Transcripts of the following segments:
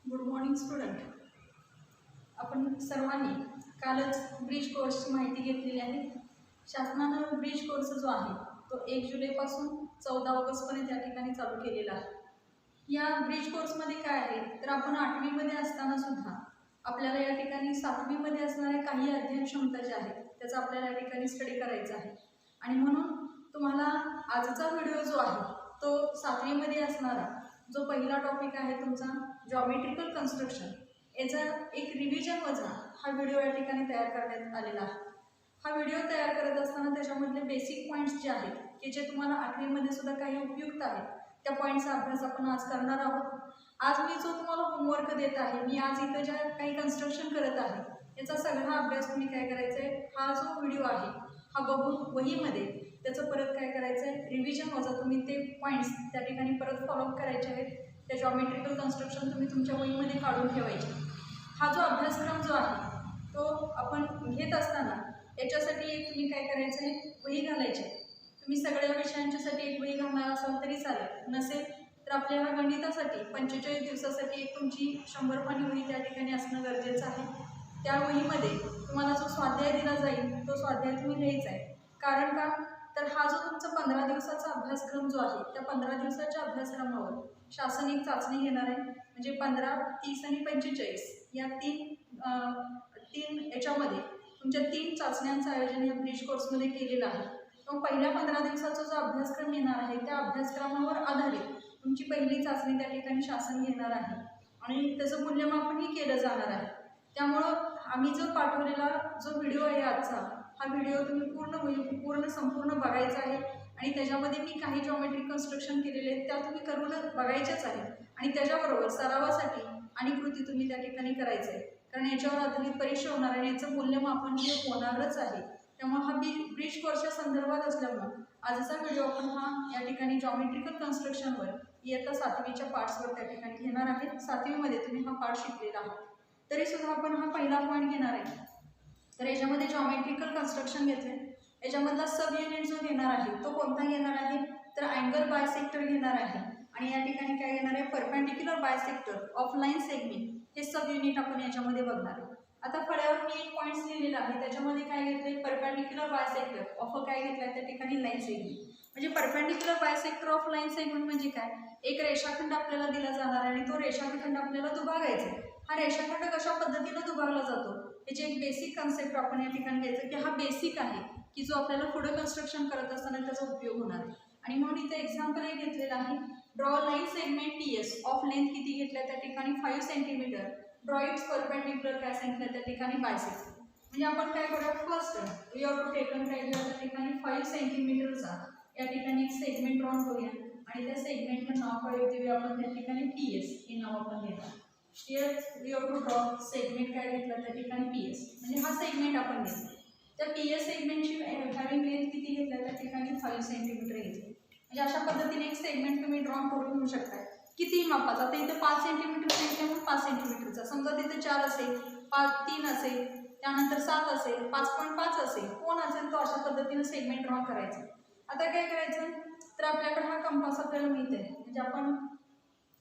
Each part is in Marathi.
Good morning student. आपण सर्वांनी कालच ब्रिज कोर्सची माहिती घेतलेली आहे. शासनानं ब्रिज कोर्स जो आहे तो 1 जुलैपासून 14 ऑगस्टपर्यंत या ठिकाणी चालू केलेला आहे. या ब्रिज कोर्समध्ये काय आहे तर आपण 8वीमध्ये असताना सुद्धा आपल्याला या ठिकाणी 7वीमध्ये असणाऱ्या काही अध्ययन क्षमता ज्या आहेत त्याचा आपल्याला या ठिकाणी स्टडी करायचा आहे. आणि म्हणून तुम्हाला आजचा व्हिडिओ जो आहे तो 7वीमध्ये असणारा जो पहिला टॉपिक आहे तुमचा जॉमेट्रिकल कन्स्ट्रक्शन याचा एक रिव्हिजन वजा हा व्हिडिओ या ठिकाणी तयार करण्यात आलेला आहे. हा व्हिडिओ तयार करत असताना त्याच्यामधले बेसिक पॉईंट्स जे आहेत की जे तुम्हाला 8वीमध्ये सुद्धा काही उपयुक्त आहेत त्या पॉईंटचा अभ्यास आपण आज करणार आहोत. आज मी जो तुम्हाला होमवर्क देत आहे, मी आज इथं ज्या काही कन्स्ट्रक्शन करत आहे याचा सगळा अभ्यास तुम्ही काय करायचा आहे, हा जो व्हिडिओ आहे हा बघून वहीमध्ये त्याचं परत काय करायचं आहे रिव्हिजन वजा तुम्ही ते पॉईंट्स त्या ठिकाणी परत फॉलोअप करायचे आहेत. त्या जॉमेट्रिकल कन्स्ट्रक्शन तुम्ही तुमच्या वहीमध्ये काढून ठेवायचे. हा जो अभ्यासक्रम जो आहे तो आपण घेत असताना याच्यासाठी एक तुम्ही काय करायचं आहे वही घालायची. तुम्ही सगळ्या विषयांच्यासाठी एक वही घालणार असाल तरी चालेल, नसेल तर आपल्याला गणितासाठी 45 दिवसासाठी एक तुमची 100 पानी वही त्या ठिकाणी असणं गरजेचं आहे. त्या वहीमध्ये तुम्हाला जो स्वाध्याय दिला जाईल तो स्वाध्याय तुम्ही लिहायचा आहे. कारण का तर हा जो तुमचा 15 दिवसाचा अभ्यासक्रम जो आहे त्या 15 दिवसाच्या अभ्यासक्रमावर शासन एक चाचणी घेणार आहे. म्हणजे 15, 30 आणि 45 या तीन याच्यामध्ये तुमच्या 3 चाचण्यांचं आयोजन या ब्रिज कोर्समध्ये केलेलं आहे. मग पहिल्या 15 दिवसाचा जो अभ्यासक्रम येणार आहे त्या अभ्यासक्रमावर आधारित तुमची पहिली चाचणी त्या ठिकाणी शासन घेणार आहे आणि त्याचं मूल्यमापनही केलं जाणार आहे. त्यामुळं आम्ही जो पाठवलेला जो व्हिडिओ आहे आजचा, हा व्हिडिओ तुम्ही संपूर्ण बघायचा आहे. आणि त्याच्यामध्ये मी काही जॉमेट्रिक कन्स्ट्रक्शन केलेले आहेत त्या तुम्ही करून बघायच्याच आहेत. आणि त्याच्याबरोबर सरावासाठी आणि कृती तुम्ही त्या ठिकाणी करायचं आहे. कारण याच्यावर आधारित परीक्षा होणार आणि याचं मूल्यमापन हे होणारच आहे. त्यामुळे हा ब्रिज कोर्सच्या संदर्भात असल्यामुळं आजचा व्हिडिओ आपण हा या ठिकाणी जॉमेट्रिकल कन्स्ट्रक्शनवर इयत्ता 7वीच्या पार्ट्सवर त्या ठिकाणी घेणार आहे. 7वीमध्ये तुम्ही हा पार्ट शिकलेला आहात तरीसुद्धा आपण हा पहिला पॉईंट घेणार आहे. तर याच्यामध्ये जॉमेट्रिकल कन्स्ट्रक्शन घेतले, याच्यामधला सब युनिट जो घेणार आहे तो कोणता घेणार आहे तर अँगल बायसेक्टर घेणार आहे. आणि या ठिकाणी काय घेणार आहे perpendicular bisector of line segment हे सब युनिट आपण याच्यामध्ये बघणार आहे. आता फळ्यावर मी एक पॉईंट्स लिहिलेला आहे त्याच्यामध्ये काय घेतले परपेंडिक्युलर बायसेक्टर ऑफ काय घेतलाय त्या ठिकाणी लाईन सेगमेंट. म्हणजे perpendicular bisector of line segment म्हणजे काय, एक रेषाखंड आपल्याला दिला जाणार आहे आणि तो रेषाखंड आपल्याला दुभागायचा आहे. हा रेषाखंड कशा पद्धतीने दुभागला जातो याची एक बेसिक कन्सेप्ट आपण या ठिकाणी घ्यायचं की हा बेसिक आहे की जो आपल्याला पुढे कन्स्ट्रक्शन करत असताना त्याचा उपयोग होणार आहे. आणि म्हणून इथे एक्झाम्पल एक घेतलेला आहे, draw line segment TS of length किती घेतल्या त्या ठिकाणी 5 सेंटीमीटर, ड्रॉ इट्स परपेंडिक्युलर काय सांगितलं त्या ठिकाणी बायसेक्टर. म्हणजे आपण काय करूया first we have to taken काय घेऊया त्या ठिकाणी 5 सेंटीमीटरचा या ठिकाणी एक सेगमेंट ड्रॉ करूया आणि त्या सेगमेंटचं नाव काय देऊया आपण त्या ठिकाणी TS हे नाव आपण देणार. Here we have to draw segment काय घेतला त्या ठिकाणी PS म्हणजे हा सेगमेंट आपण घेतला. त्या PS सेगमेंटची हॅविंग लेंथ किती घेतल्या त्या ठिकाणी 5 सेंटीमीटर घेतली. म्हणजे अशा पद्धतीने एक सेगमेंट तुम्ही ड्रॉ करून घेऊ शकता. किती मापाचा, आता इथे 5 सेंटीमीटर सांगितलं म्हणून 5 सेंटीमीटरचा, समजा तिथे 4 असेल, 3 असेल, त्यानंतर 7 असेल, 5.5 असेल, कोण असेल तो अशा पद्धतीने सेगमेंट ड्रॉ करायचा. आता काय करायचं तर आपल्याकडे हा कंपास आपल्याला मिळते. म्हणजे आपण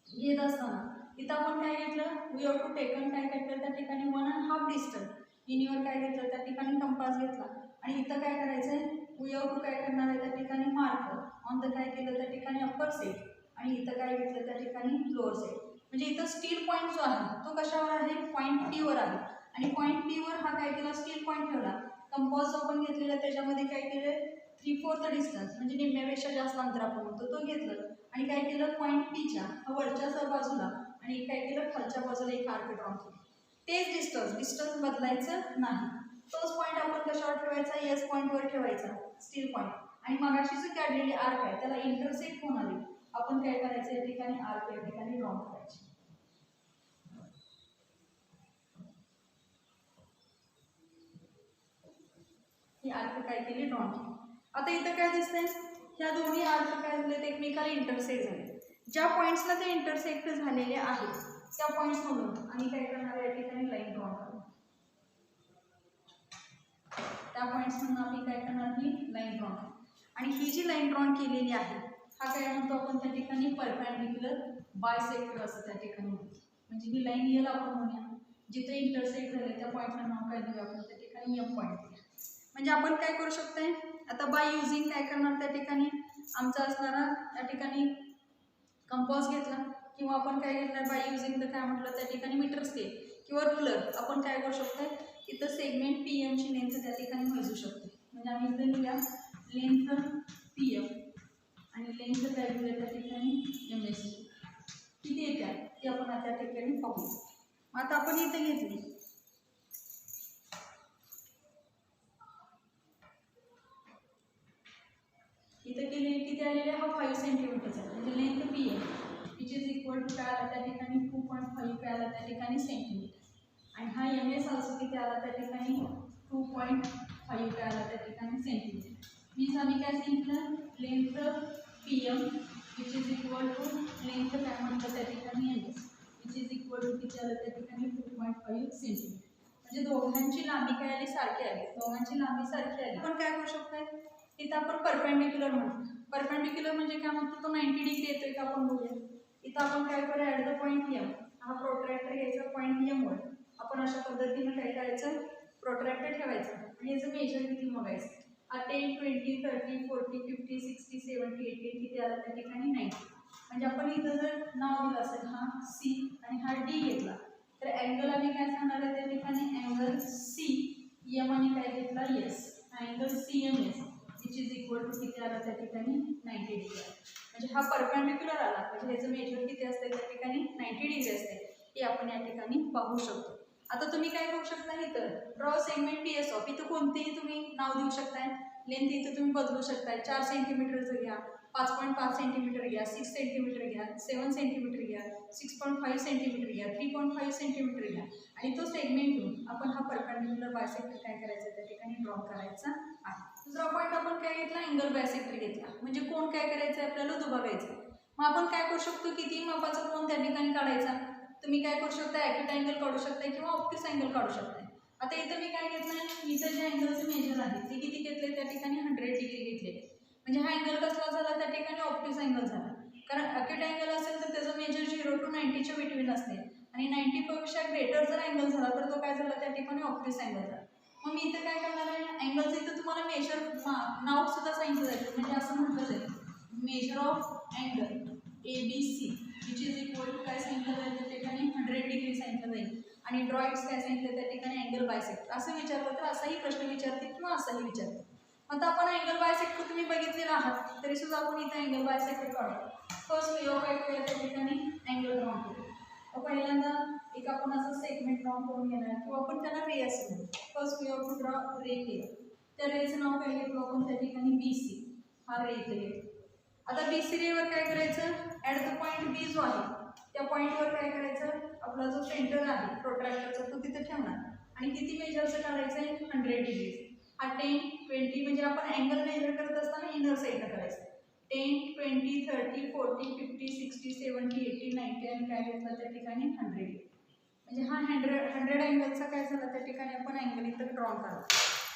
घेत असताना इथं आपण काय घेतलं वी हॅव टू टेकन काय घेतलं त्या ठिकाणी 1.5 डिस्टन्स इनिवर काय घेतलं त्या ठिकाणी कंपास घेतला. आणि इथं काय करायचं आहे वी हॅव टू काय करणार आहे त्या ठिकाणी मार्कर ऑन द काय केलं त्या ठिकाणी अप्पर सेट आणि इथं काय घेतलं त्या ठिकाणी लोअर सेट. म्हणजे इथं स्टील पॉईंट जो आहे तो कशावर आहे पॉईंट P वर आहे. आणि पॉईंट P वर हा काय केला स्टील पॉईंट ठेवला. कंपास जो आपण घेतलेला त्याच्यामध्ये काय केलं 3/4 डिस्टन्स म्हणजे निम्म्यापेक्षा जास्त अंतर आपण म्हणतो तो घेतलं. आणि काय केलं पॉईंट Pच्या वरच्या बाजूला आणि काय केलं खालच्या बाजूला एक आर्क ड्रॉ केलं. तेच डिस्टन्स बदलायचं नाही. तोच पॉईंट आपण कशावर ठेवायचा S पॉईंटवर ठेवायचा स्टील पॉईंट. आणि मगाशी जो काढलेली आर्क आहे त्याला इंटरसेक्ट होणारी आपण काय करायचं या ठिकाणी आर्क या ठिकाणी ड्रॉ करायची. ही आर्क काय केली ड्रॉ केली. आता इथं काय दिसतंय ह्या दोन्ही आर्क काय झाले ते एकमेकाला इंटरसेक्ट झाले. ज्या पॉईंट्सला ते इंटरसेक्ट झालेले आहेत त्या पॉईंट्स म्हणून आणि काय करणार या ठिकाणी लाईन ड्रॉ करणार. त्या पॉईंट्स म्हणून आपण काय करणार ही लाईन ड्रॉ करणार. आणि ही जी लाईन ड्रॉ केलेली आहे हा काय म्हणतो आपण त्या ठिकाणी परपेंडिक्युलर बायसेक्टर असं त्या ठिकाणी म्हणतो. म्हणजे ही लाईन यल आपण म्हणूया, जिथे इंटरसेक्ट झाले त्या पॉईंटला नाव काय देऊया आपण, त्या ठिकाणी एम पॉईंट देऊया. म्हणजे आपण काय करू शकतोय आता बाय युझिंग काय करणार, त्या ठिकाणी आमचा असणारा त्या ठिकाणी कंपॉस घेतला किंवा आपण काय घेतलं बाय युझिंग तर काय म्हटलं त्या ठिकाणी मीटर स्केल किंवा रुलर आपण काय करू शकतो, इथं सेगमेंट पी एमची लेंथ त्या ठिकाणी मोजू शकतो. म्हणजे आम्ही इथं लिहूया लेंथ पी एम आणि लेंथ व्हॅल्यू त्या ठिकाणी एम एस किती येत्या ते आपण आता त्या ठिकाणी पाहू. आता आपण इथे घेतली इथं केली किती आलेले हा 5 सेंटीमीटरचा म्हणजे length P M which is equal to काय आला त्या ठिकाणी 2.5 काय आला त्या ठिकाणी सेंटीमीटर आणि हा एम एस ऑल्सो किती आला त्या ठिकाणी 2.5 काय आला त्या ठिकाणी सेंटीमीटर. मीन्स आम्ही काय सांगितलं length P M which is equal to length काय म्हटलं त्या ठिकाणी M S which is equal to किती आलं त्या ठिकाणी 2.5 सेंटीमीटर. म्हणजे दोघांची लांबी काय आली सारखी आली, दोघांची लांबी सारखी आली. आपण काय करू शकतो इथं आपण परपेंडिक्युलर म्हणतो. परपेंडिक्युलर म्हणजे काय म्हणतो तो 90 डिग्री येतोय का आपण बघूया. इथं आपण काय करूया ॲट द पॉईंट एम हा प्रोट्रॅक्टर घ्यायचा पॉईंट एम वर आपण अशा पद्धतीनं काय करायचं प्रोट्रॅक्टर ठेवायचं आणि याचं मेजर किती बघायचं. हा 10, 20, 30, 40, 50, 60, 70, 80 किती आला त्या ठिकाणी 90. म्हणजे आपण इथं जर नाव दिलं असेल हा सी आणि हा डी घेतला तर अँगल आम्ही काय सांगणार आहे त्या ठिकाणी अँगल सी एम आणि काय घेतला S angle C M S which is equal to किती आला त्या ठिकाणी 90 डिग्री. म्हणजे हा परपेंडिक्युलर आला म्हणजे ह्याचं मेजर किती असते त्या ठिकाणी 90 डिग्री असते हे आपण या ठिकाणी पाहू शकतो. आता तुम्ही काय करू शकता इथं draw segment P S of इथं कोणतेही तुम्ही नाव देऊ शकताय. लेंथ इथं तुम्ही बदलू शकताय 4 सेंटीमीटरचं घ्या 5.5 सेंटीमीटर घ्या 6 सेंटीमीटर घ्या 7 सेंटीमीटर घ्या 6.5 सेंटीमीटर घ्या 3.5 सेंटीमीटर घ्या आणि तो सेगमेंट घेऊन आपण हा परपेंडिक्युलर बायसेक्टर काय करायचा त्या ठिकाणी ड्रॉ करायचा आहे. दुसरा पॉईंट आपण काय घेतला अँगल बायसेक्टर घेतला म्हणजे कोण काय करायचं आपल्याला दुभागायचं. मग आपण काय करू शकतो किती मापाचा कोण त्या ठिकाणी काढायचा. तुम्ही काय करू शकता ॲक्यूट अँगल काढू शकता किंवा ऑप्टिक्स अँगल काढू शकता. आता इथं मी काय घेतलं इथं जे अँगलचं मेजर आहे ते किती घेतले त्या ठिकाणी 100 डिग्री घेतले. म्हणजे हा अँगल कसला झाला त्या ठिकाणी ऑप्टिक्स अँगल झाला. कारण ॲक्यूट अँगल असेल तर त्याचं मेजर 0 to 90च्या बिटवीन असते आणि 90 पेक्षा ग्रेटर जर अँगल झाला तर तो काय झाला त्या ठिकाणी ऑप्टिक्स अँगल झाला. मग मी इथं काय करणार आहे अँगलचं इथं तुम्हाला मेजर नाव सुद्धा सांगितलं जाईल म्हणजे असं म्हटलं जाईल measure of angle A B C which is equal to काय सांगितलं जाईल त्या ठिकाणी 100 डिग्री सांगितलं जाईल आणि ड्रॉइंग्स काय सांगितलं त्या ठिकाणी अँगल बायसेक्टर असं विचारलं तर असाही प्रश्न विचारते किंवा असाही विचारते. आता आपण अँगल बायसेक्टर तुम्ही बघितलेला आहात तरी सुद्धा आपण इथं अँगल बायसेक्टर काढू. फर्स्ट वे ऑफ काय करूया त्या ठिकाणी अँगल ड्रॉ करू. पहिल्यांदा एक आपण असं सेगमेंट ड्रॉ करून घेणार किंवा आपण त्याला रे असं म्हणू. फर्स्ट वे ऑफ ड्रॉ रे केलं त्या रेचं नाव काय घेतलं आपण त्या ठिकाणी बी सी हा रे इथे घेतो. आता बी सी रेवर काय करायचं ॲट द पॉईंट बी जो आहे त्या पॉईंटवर काय करायचं आपला जो सेंटर आहे प्रोट्रॅक्टरचा तो तिथे ठेवणार आणि किती मेजरचं काढायचं आहे 100 डिग्री. हा 10, 20 म्हणजे आपण अँगल मेजर करत असताना इनर साईडला करायचं 10, 20, 30, 40, 50, 60, 70, 80, 90 आणि काय घेतलं त्या ठिकाणी 100. म्हणजे हा 100 अँगलचा काय झाला त्या ठिकाणी आपण अँगल इथं ड्रॉ करा.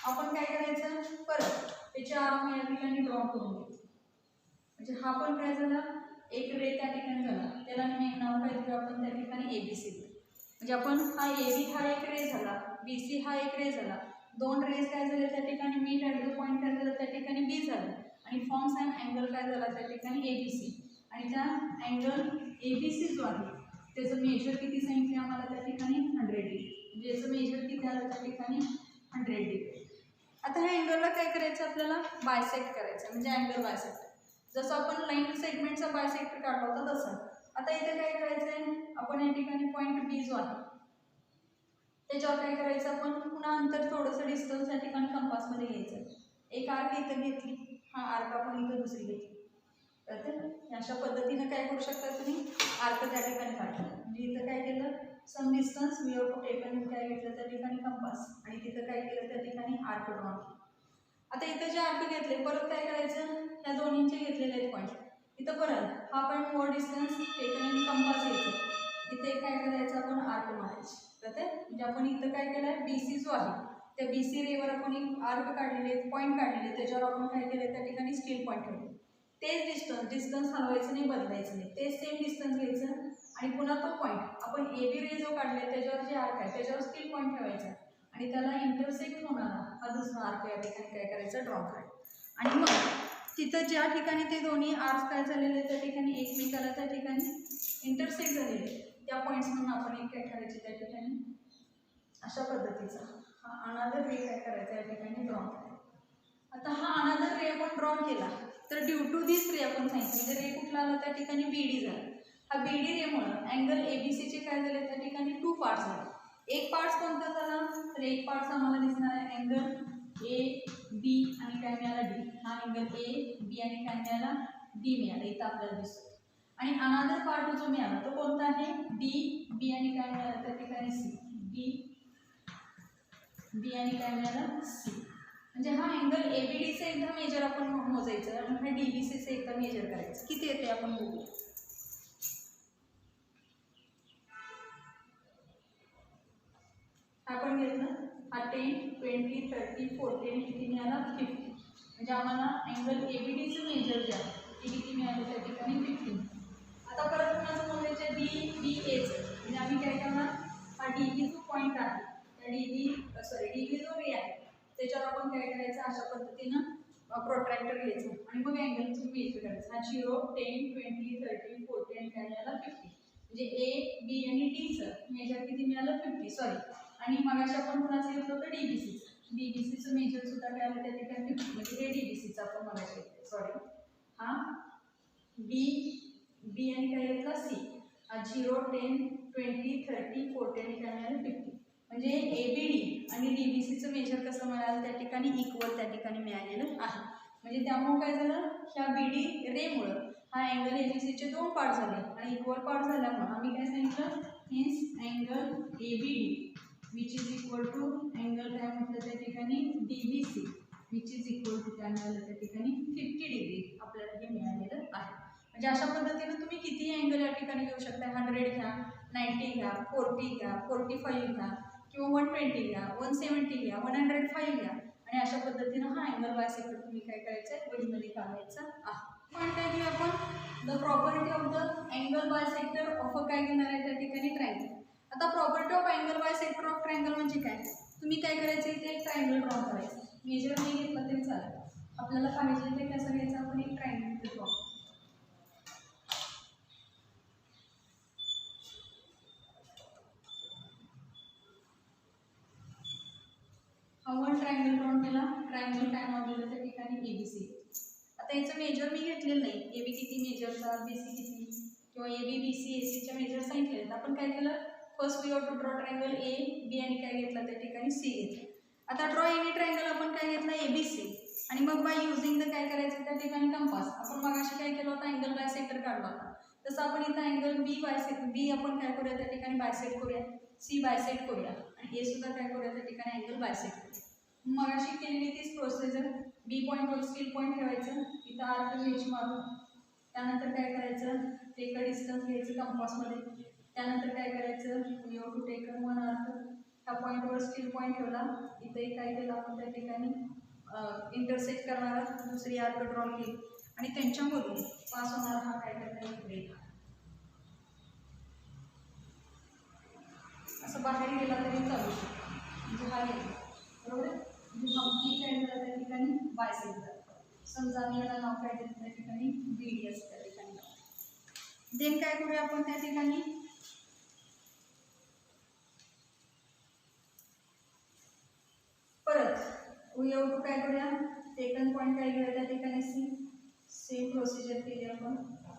आपण काय करायचं परत त्याचे आर्म या ठिकाणी ड्रॉ करून घ्यायचं. म्हणजे हा पण काय झाला एक रे त्या ठिकाणी झाला त्याला मी एक नाव काय दिलं आपण त्या ठिकाणी ए बी सी. म्हणजे आपण हा ए बी हा एक रे झाला बी सी हा एक रे झाला दोन रेज काय झाले त्या ठिकाणी मीट ॲट द पॉईंट काय झालं त्या ठिकाणी बी झालं आणि फॉर्म्स अँड अँगल काय झाला त्या ठिकाणी ए बी सी. आणि त्या अँगल ए बी सी जो आहे त्याचं मेजर किती सांगितलं आम्हाला त्या ठिकाणी 100 डिग्री. म्हणजे याचं मेजर किती आलं त्या ठिकाणी 100 डिग्री. आता ह्या अँगलला काय करायचं आपल्याला बायसेक्ट करायचं म्हणजे अँगल बायसेक्ट. जसं आपण लाईन सेगमेंटचा बायसेक्टर काढला होता तसं. आता इथे काय करायचं आहे आपण या ठिकाणी पॉईंट बी जो आहे त्याच्यावर काय करायचं आपण पुन्हा अंतर थोडंसं डिस्टन्स या ठिकाणी कंपासमध्ये घ्यायचं. एक आर्क इथं घेतली हा आर्क आपण इथं दुसरी घेतली तर अशा पद्धतीनं काय करू शकता तुम्ही आर्क त्या ठिकाणी काढला. म्हणजे इथं काय केलं some distance we have to taken काय घेतलं त्या ठिकाणी कंपास आणि तिथं काय केलं त्या ठिकाणी आर्क ड्रॉ केलं. आता इथं जे आर्क घेतले परत काय करायचं ह्या दोन्हींचे घेतलेले आहेत पॉईंट इथं परत हा point more distance taken in compass घ्यायचं. इथे काय करायचं आपण आर्क मारायचे कळते. म्हणजे आपण इथं काय केलं आहे बी सी जो आहे त्या बी सी रेवर आपण एक आर्क काढलेले आहेत पॉईंट काढलेले त्याच्यावर आपण काय केलं त्या ठिकाणी स्केल पॉईंट ठेवले. तेच डिस्टन्स हलवायचं नाही बदलायचं नाही तेच सेम डिस्टन्स घ्यायचं आणि पुन्हा तो पॉईंट आपण ए बी रे जो काढले त्याच्यावर जे आर्क आहे त्याच्यावर स्टील पॉईंट ठेवायचा आणि त्याला इंटरसेक्ट होणारा हा दुसरा आर्क या ठिकाणी काय करायचा ड्रॉ करायचा आणि मग तिथं ज्या ठिकाणी ते दोन्ही आर्क काय झालेले त्या ठिकाणी एकमेकाला त्या ठिकाणी इंटरसेक्ट झालेले त्या पॉईंट्स म्हणून आपण एक काय करायचे त्या ठिकाणी अशा पद्धतीचा हा अनादर रे काय करायचा या ठिकाणी ड्रॉ करायचा. आता हा अनादर रे आपण ड्रॉ केला तर ड्यू टू दिस रे आपण सांगितलं म्हणजे रे कुठला आला त्या ठिकाणी बीडी झाला. हा बीडी रेमुळं अँगल एबीसीचे काय झाले त्या ठिकाणी 2 पार्ट्स झाले. एक पार्ट्स कोणता झाला तर एक पार्ट्स आम्हाला दिसणार आहे अँगल ए बी आणि काय मिळाला डी. हा अँगल ए बी आणि काय मिळाला डी मिळाला इथं आपल्याला दिसतो. आणि अनादर पार्ट जो मिळाला तो कोणता आहे डी बी आणि काय मिळाला त्या ठिकाणी सी. डी बी आणि काय मिळालं सी. म्हणजे हा अँगल एबीडीचं एकदा मेजर आपण मोजायचं आणि हा डीबीसीचं एकदा मेजर करायचं किती येते आपण बघूया. आपण घेतलं हा 10 20 30 40 किती मिळाला 50. म्हणजे आम्हाला अँगल एबीडीचं मेजर जे आहे ते किती मिळालं त्या ठिकाणी 15. आता परत कुणाचं मोजायचं डी बी एचं म्हणजे आम्ही काय करणार हा डीबी जो पॉईंट आहे त्या डीबी जो रे आहे त्याच्यावर आपण काय करायचं अशा पद्धतीनं प्रोट्रॅक्टर घ्यायचं आणि मग अँगलचं मेजर करायचं. हा 0 10 20 30 40 आणि काय मिळालं 50. म्हणजे ए बी आणि डीचं मेजर किती मिळालं 50 सॉरी. आणि मगाशी आपण कुणाचं घेतलं होतं डीबीसीचं. डीबीसीचं मेजर सुद्धा काय आलं त्या ठिकाणी 50 म्हणजे हे डीबीसीचं आपण मगाशी घेतलं सॉरी. हा बी बी आणि काय घेतला सी. हा 0 10 20 30 40 आणि काय मिळालं 50. म्हणजे एबीडी आणि डीबीसीचं मेजर कसं मिळालं त्या ठिकाणी इक्वल त्या ठिकाणी मिळालेलं आहे. म्हणजे त्यामुळे काय झालं ह्या बीडी रेमुळं हा अँगल एबीसीचे 2 पार्ट झाले आणि इक्वल पार्ट झाल्यामुळे आम्ही काय सांगितलं means angle ABD which is equal to angle काय म्हटलं त्या ठिकाणी DBC which is equal to काय मिळालं त्या ठिकाणी 50 डिग्री आपल्याला हे मिळालेलं आहे. म्हणजे अशा पद्धतीने तुम्ही कितीही अँगल या ठिकाणी घेऊ शकता. 100 घ्या 90 घ्या 40 घ्या 45 घ्या किंवा 120 घ्या 170 घ्या 105 घ्या आणि अशा पद्धतीनं हा अँगल बायसेक्टर तुम्ही काय करायचं आहे वहीमध्ये काढायचा आहे. पण काय घेऊ आपण the property of the angle bisector of a काय घेणार आहे त्या ठिकाणी ट्रायंगल. आता property of angle bisector of triangle म्हणजे काय तुम्ही काय करायचं इथे एक ट्रायंगल ड्रॉ करायचं. मेजर नाही घेतलं तरी चालेल. आपल्याला पाहिजे ते कसं घ्यायचं आपण एक triangle draw one triangle draw केला. ट्रायंगल काय नाव दिलं त्या ठिकाणी एबीसी. आता याचं मेजर मी घेतलेलं नाही. एबी किती मेजरचा बीसी किती किंवा एबी बीसी एसीच्या मेजर सांगितले. आपण काय केलं first we have to draw triangle A B आणि काय घेतला त्या ठिकाणी सी घेतलं. आता ड्रॉ एनी ट्रायंगल आपण काय घेतला एबीसी आणि मग बाय युजिंग द काय करायचं त्या ठिकाणी कंपास. आपण मगाशी काय केलं होतं अँगल बायसेक्टर काढला होता तसं आपण इथं अँगल बी आपण काय करूया त्या ठिकाणी बायसेक्ट करूया. सी बायसेक्ट करूया आणि ए सुद्धा काय करूया त्या ठिकाणी अँगल बायसेक्ट करूया. मगाशी केलेली तीच प्रोसेजर बी पॉईंटवर स्टील पॉईंट ठेवायचं इथं आर्क घ्यायची मारून त्यानंतर काय करायचं ते एका डिस्टन्स घ्यायचं कंपासमध्ये. त्यानंतर काय करायचं we have to take one arc. ह्या पॉईंटवर स्टील पॉईंट ठेवला इथंही काय केलं आपण त्या ठिकाणी इंटरसेक्ट करणारा दुसरी आर्क ड्रॉ केली आणि त्यांच्यामधून पास होणारा हा काय करता येईल असं बाहेर गेला तरी चालू शकतो. म्हणजे हा गेला बरोबर म्हणजे नक्की काय झालं त्या ठिकाणी बायसेक्टर. समजा मी याला नाव काय देतो त्या ठिकाणी बीडी असतं त्या ठिकाणी. देन काय करूया आपण त्या ठिकाणी परत वी हॅव टू काय करूया सेकंड पॉईंट काय घेऊया त्या ठिकाणी सी. सेम प्रोसिजर केली आपण.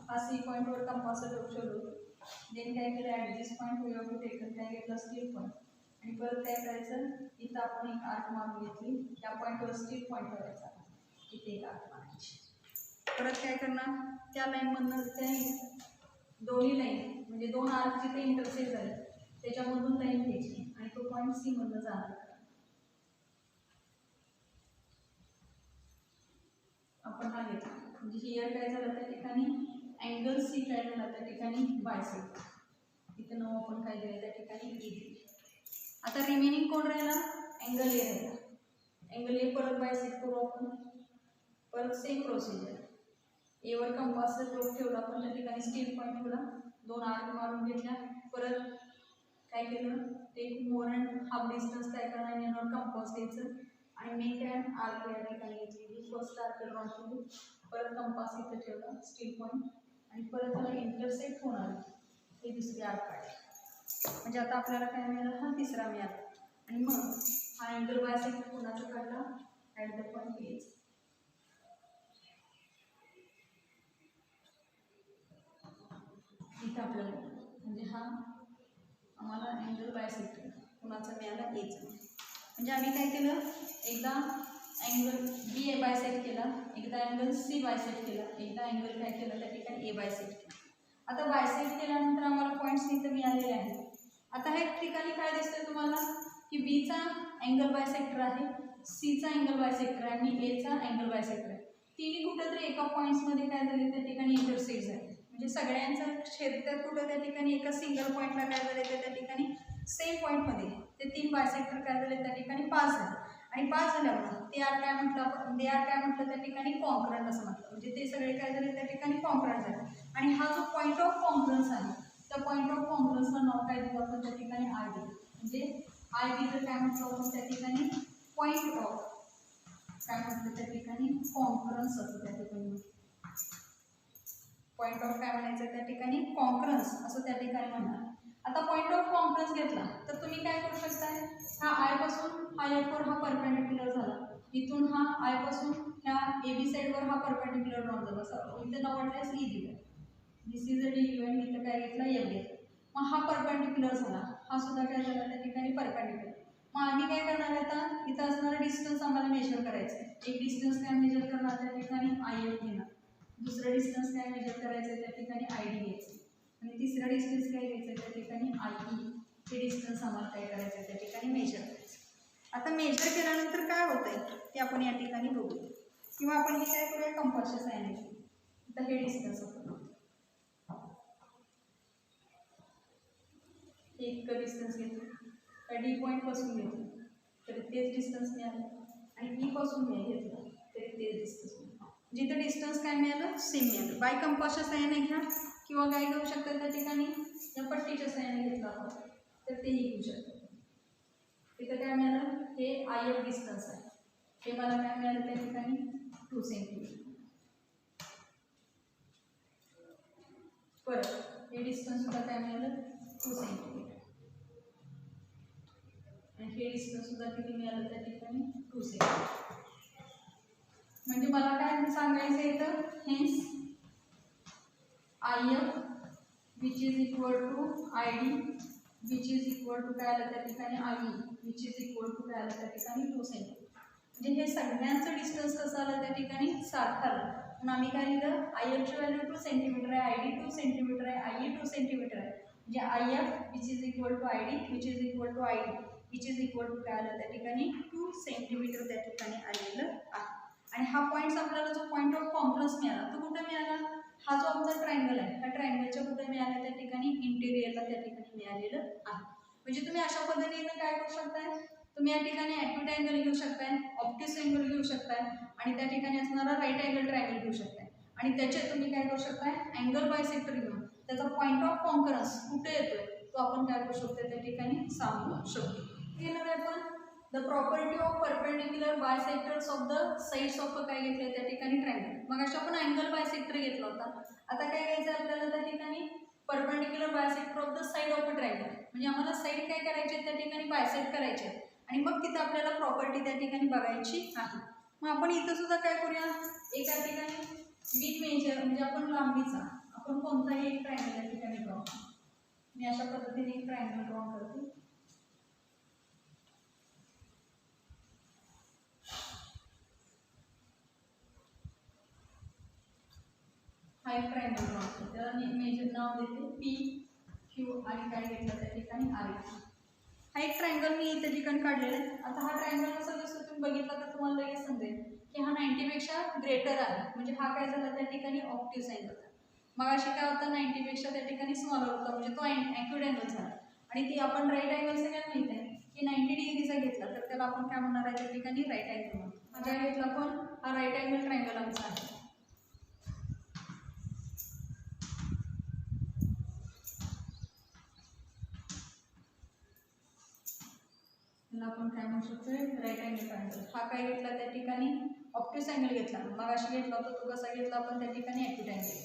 हा सी पॉईंटवर कंपासवर ठेवलो. देन काय केलं at this point we have to taken काय घेतलं स्टील पॉईंट आणि परत काय करायचं इथं आपण एक आर्क मारून घेतली. त्या पॉईंटवर स्टील पॉईंट ठेवायचा इथे एक आर्क मारायची. परत काय करणार त्या लाईनमधनं त्या दोन्ही लाईन म्हणजे 2 आर्क जिथे इंटरसेक्ट झाले त्याच्यामधून लाईन घ्यायची आणि तो पॉईंट सी मधनं जाणार. आपण हा घेतला म्हणजे हिअर काय झालं त्या ठिकाणी अँगल सी काय झाला त्या ठिकाणी बायसेक्टर. इथं नाव आपण काय दिलं त्या ठिकाणी ई दिली. आता रिमेनिंग कोण राहिला अँगल ए राहिला. अँगल ए परत बायसेक्ट करू आपण. परत सेम प्रोसिजर एवर कंपासचा टोक ठेवला आपण त्या ठिकाणी स्टील पॉईंट ठेवला 2 आर्क मारून घेतल्या. परत काय केलं ते मोर अँड हाफ डिस्टन्स काय करणार यावर कंपास घ्यायचं आणि मेक अँड आर्क या ठिकाणी घेतली. फर्स्ट आर्क ड्रॉ केली. परत कंपास इथं ठेवला स्टील पॉईंट आणि परत त्याला इंटरसेक्ट होणार हे दुसरी आर्क काढली. म्हणजे आता आपल्याला काय मिळालं हा तिसरा मिळाला. आणि मग हा अँगल बायसेक्टर कोणाचा काढला ॲट द पॉईंट एज. इथं आपल्याला म्हणजे हा आम्हाला अँगल बायसेक्टर कोणाचा मिळाला एचा. म्हणजे आम्ही काय केलं एकदा अँगल बी ए बायसेक्ट केला, एकदा अँगल सी बायसेक्ट केला, एकदा अँगल काय केलं त्या ठिकाणी ए बायसेक्ट केला. आता बायसेक्ट केल्यानंतर आम्हाला पॉईंट्स इथं मिळालेले आहेत. आता ह्या ठिकाणी काय दिसतंय तुम्हाला की बीचा अँगल बायसेक्टर आहे, सीचा अँगल बायसेक्टर आहे आणि एचा अँगल बायसेक्टर आहे. तिन्ही कुठंतरी एका पॉईंट्समध्ये काय झाले त्या ठिकाणी इंटरसेक्ट झाले. म्हणजे सगळ्यांचं छेदतात कुठं त्या ठिकाणी एका सिंगल पॉईंटला काय झाले त्या ठिकाणी सेम पॉईंटमध्ये ते 3 बायसेक्टर काय झाले त्या ठिकाणी पास झाले. आणि पास झाल्यामुळं ते आर काय म्हटलं आपण दे आर काय म्हटलं त्या ठिकाणी कॉन्करंट असं म्हटलं. म्हणजे ते सगळे काय झाले त्या ठिकाणी कॉन्करंट झाले. आणि हा जो पॉईंट ऑफ कॉन्फरन्स आहे त्या पॉईंट ऑफ कॉन्फरन्सला नाव काय दिलं आपण त्या ठिकाणी आय डी. म्हणजे आय डी तर काय म्हटलं आपण त्या ठिकाणी पॉईंट ऑफ काय म्हटलं त्या ठिकाणी कॉन्फरन्स असं त्या ठिकाणी पॉईंट ऑफ काय म्हणायचं त्या ठिकाणी कॉन्फरन्स असं त्या ठिकाणी म्हणणार. आता पॉईंट ऑफ कॉन्फरन्स घेतला तर तुम्ही काय करू शकताय हा आय पासून हा एफवर हा परपेंडिक्युलर झाला. इथून हा आय पासून ह्या ए बी साईडवर हा परपेंडिक्युलर ड्रॉ झाला. इथं नाव वाटल्यास ई दिलं. दिस इज अ डी यू आणि इथं काय घेतला एफ घेतला. मग हा परपेंडिक्युलर झाला, हा सुद्धा काय झाला त्या ठिकाणी परपेंडिक्युलर. मग आम्ही काय करणार आता इथं असणारा डिस्टन्स आम्हाला मेजर करायचं आहे. एक डिस्टन्स काय मेजर करणार त्या ठिकाणी आय एफ घेणार, दुसरं डिस्टन्स काय मेजर करायचं आहे त्या ठिकाणी आय डी घ्यायचं आणि तिसरं डिस्टन्स काय घ्यायचं आहे त्या ठिकाणी आय ई. हे डिस्टन्स आम्हाला काय करायचं आहे त्या ठिकाणी मेजर करायचं. आता मेजर केल्यानंतर काय होतंय ते आपण या ठिकाणी बघूया किंवा आपण हे काय करूया कंपासच्या साहाय्याने. आता हे डिस्टन्स आपण एक डिस्टन्स घेतो त्या डी पॉईंट पासून घेतो तरी तेच डिस्टन्स मिळालं आणि बी पासून घेतलं तरी तेच डिस्टन्स मिळालं. जिथं डिस्टन्स काय मिळालं सेम मिळालं. बाय कंपासच्या साहाय्याने घ्या किंवा काय घेऊ शकतात त्या ठिकाणी या पट्टीच्या साहाय्याने घेतला आपण तर तेही घेऊ शकतात. तिथं काय मिळालं हे आय एफ डिस्टन्स आहे, हे मला काय मिळालं त्या ठिकाणी 2 सेंटीमीटर. परत हे डिस्टन्स सुद्धा काय मिळालं 2 सेंटीमीटर आणि हे डिस्टन्स सुद्धा किती मिळालं त्या ठिकाणी 2 सेंटीमीटर. म्हणजे मला काय सांगायचं इथं hence I F which is equal to I D which is equal to काय आलं त्या ठिकाणी I E which is equal to काय आलं त्या ठिकाणी 2 सेंटीमीटर. म्हणजे हे सगळ्यांचं डिस्टन्स कसं आलं त्या ठिकाणी सारखं आलं. म्हणून आम्ही काय लिहिलं आय एफची व्हॅल्यू 2 सेंटीमीटर आहे, आय डी 2 सेंटीमीटर आहे, आय ई 2 सेंटीमीटर आहे. म्हणजे I F which is equal to I D which is equal to I D which is equal to काय आलं त्या ठिकाणी 2 सेंटीमीटर त्या ठिकाणी आलेलं आहे. आणि हा पॉईंट्स आपल्याला जो पॉईंट ऑफ कॉन्फरन्स मिळाला तो कुठे मिळाला हा जो आमचा ट्रायंगल आहे ह्या ट्रायंगलच्या कुठे मिळाला त्या ठिकाणी इंटेरियरला त्या ठिकाणी मिळालेलं आहे. म्हणजे तुम्ही अशा पद्धतीने काय करू शकताय तुम्ही या ठिकाणी ॲक्यूट अँगल घेऊ शकताय, ऑब्ट्यूस अँगल घेऊ शकताय आणि त्या ठिकाणी असणारा राईट अँगल ट्रायंगल घेऊ शकताय आणि त्याचे तुम्ही काय करू शकताय अँगल बायसेक्टर घेऊन त्याचा पॉईंट ऑफ कॉन्फरन्स कुठे येतोय तो आपण काय करू शकतो त्या ठिकाणी सांगू शकतो. घेणार आहे आपण the property of perpendicular bisectors of the sides of काय घेतलं त्या ठिकाणी ट्रायंगल. मग अशा आपण अँगल बायसेक्टर घेतला होता. आता काय घ्यायचं आपल्याला त्या ठिकाणी perpendicular bisector of the side of a triangle. म्हणजे आम्हाला साइड काय करायचे त्या ठिकाणी बायसेक्ट करायचे आणि मग तिथं आपल्याला प्रॉपर्टी त्या ठिकाणी बघायची आहे. मग आपण इथं सुद्धा काय करूया एका ठिकाणी बिग मेजर म्हणजे आपण लांबीचा आपण कोणताही एक ट्रायंगल या ठिकाणी ड्रॉ करू. मी अशा पद्धतीने एक ट्रायंगल ड्रॉ करते. हा एक ट्रायंगल ड्रॉ करते त्याला मेजर नाव देते पी क्यू आणि काय घेतलं त्या ठिकाणी आर. हा एक ट्रायंगल मी त्या ठिकाणी काढलेला आहे. आता हा ट्रायंगल कसा दिसतो तुम्ही बघितला तर तुम्हाला लगेच समजेल की हा 90 पेक्षा ग्रेटर आहे. म्हणजे हा काय झाला त्या ठिकाणी ऑब्ट्यूस अँगल. मग अशी काय होतं 90 पेक्षा त्या ठिकाणी स्मॉलर होता म्हणजे तो ॲक्यूट अँगल झाला. आणि ती आपण राईट अँगल सगळ्यांना माहिती आहे की 90 डिग्रीचा घेतला तर त्याला आपण काय म्हणणार आहे त्या ठिकाणी राईट अँगल म्हणतो. हा काय घेतला आपण हा राईट अँगल ट्रायंगल आमचा आहे. होतोय राईट अँगल ट्रायंगल. हा काय घेतला त्या ठिकाणी ऑप्टिस अँगल घेतला. मगाशी घेतला होता तो कसा घेतला आपण त्या ठिकाणी ॲक्यूट अँगल.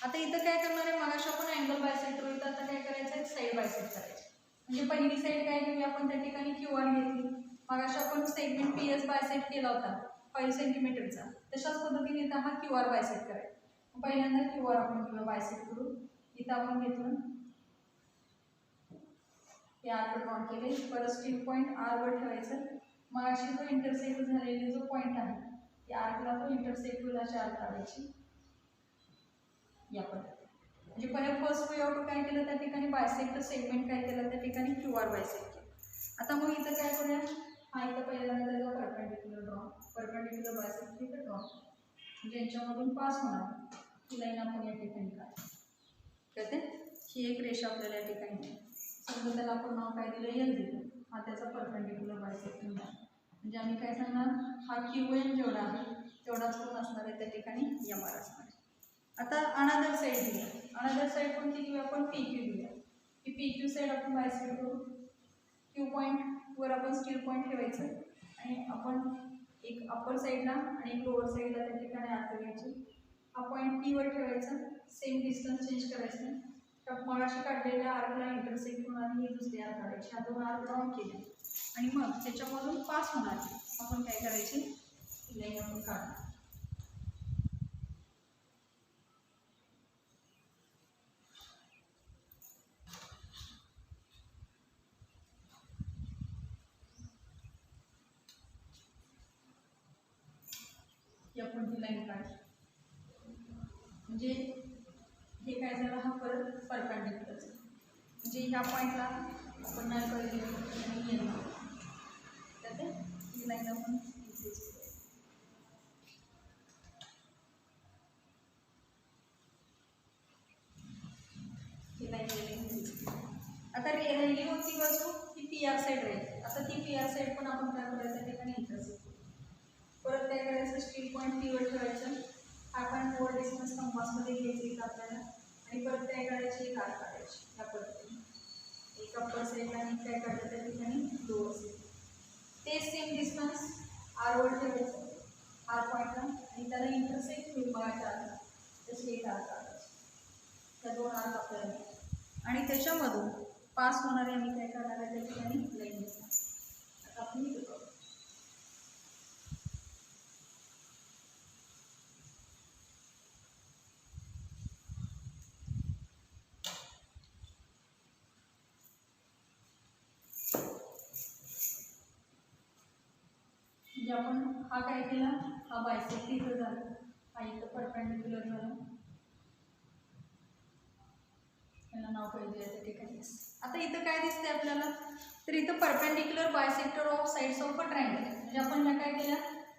आता इथं काय करणार आहे, मगाशी आपण अँगल बायसेक्टर होतं, आता काय करायचं आहे साईड बायसेक्ट करायची. म्हणजे पहिली साईड काय घेऊया आपण त्या ठिकाणी QR घेतली. मगाशी आपण सेगमेंट PS बायसेक्ट केला होता 5 सेंटीमीटरचा, तशाच पद्धतीने इथं हा QR बायसेक्ट करायचा. पहिल्यांदा QR आपण किंवा बायसेक्ट करू. इथं आपण घेतलं हे आर ड्रॉ केले, परत स्टील पॉईंट R वर ठेवायचं. मगाशी जो इंटरसेक्ट झालेला जो पॉईंट आहे त्या आर्कला तो इंटरसेक्ट होईल अशी आर्क काढायची या पद्धतीने. म्हणजे पहिल्या फर्स्ट वे आउट काय केलं त्या ठिकाणी बायसेक्ट सेगमेंट काय केलं त्या ठिकाणी QR बायसेक्ट केलं. आता मग इथं काय करूया, हा इथं पहिल्यांदा त्याचा परपेंडिक्युलर ड्रॉ, परपेंडिक्युलर बायसेक्ट इथं ड्रॉ, म्हणजे यांच्यामधून पास होणार ही लाईन आपण या ठिकाणी काढते. ही एक रेषा आपल्याला या ठिकाणी समजा त्याला आपण नाव काय दिलं L दिलं. हा त्याचा परपेंडिक्युलर बायसेक्ट होणार. म्हणजे आम्ही काय सांगणार, हा QN जेवढा आहे तेवढाच कोण असणार आहे त्या ठिकाणी MR असणार आहे. आता अनदर साईड घेऊया. अनदर साईड कोणती घेऊया आपण, PQ घेऊया. ही PQ साईड आपण बायसेक्ट करू. Q पॉईंट वर आपण स्टील पॉईंट ठेवायचं आणि आपण एक अप्पर साईडला आणि एक लोअर साईडला त्या ठिकाणी आर्क घ्यायची. हा पॉईंट P वर ठेवायचा, सेम डिस्टन्स चेंज करायचं नाही. तर मगाशी काढलेल्या आर्कला इंटरसेक्ट होणार ही दुसरी आर्क काढायची. हा दोन आर्क ड्रॉ केले आणि मग त्याच्यामधून पास होणार आपण काय करायची लाईन आपण काढणार. आपण ही लाईन काढली म्हणजे हे काय झालं, हा परत परपेंडिक्युलर झाला. म्हणजे ह्या पॉईंटला आपण नाही पाहिजे आणि येणार तर ही लाईन आपण इंक्रीज करूया. ही लाईन इंक्रीज करूया. आता राहिली होती बाजू ही PR साईड राहील. आता ती PR साईड पण आपण काय करायचं त्या ठिकाणी इंटरसेक्ट करू. परत काय करायचं, स्टील पॉईंट P वर ठेवायचं. आपण मोर डिस्टन्स कंपासमध्ये घ्यायची आपल्याला आणि परत काय करायची एक आर्क काढायची या पद्धतीने. एक अप्पर साईडला आणि काय काढलं त्या ठिकाणी लोअर साईड. ते सेम डिस्टन्स R वर ठेवायचं R पॉईंटला आणि त्याला इंटरसेक्ट होईल मगाच्या आर्कला तशी एक आर्क काढायची. त्या दोन आर्क आपल्याला आणि त्याच्यामधून पास होणारे आम्ही काय करणार आहे त्या ठिकाणी लाईन घेणार. आता आपण इथं करू. म्हणजे आपण हा काय केला, हा बायसेक्ट इथं झाला, हा इथं परपेंडिक्युलर झाला. याला नाव पाहिजे त्या ठिकाणी. आता इथं काय दिसतंय आपल्याला, तर इथं perpendicular bisector of sides of a triangle. म्हणजे आपण ह्या काय केल्या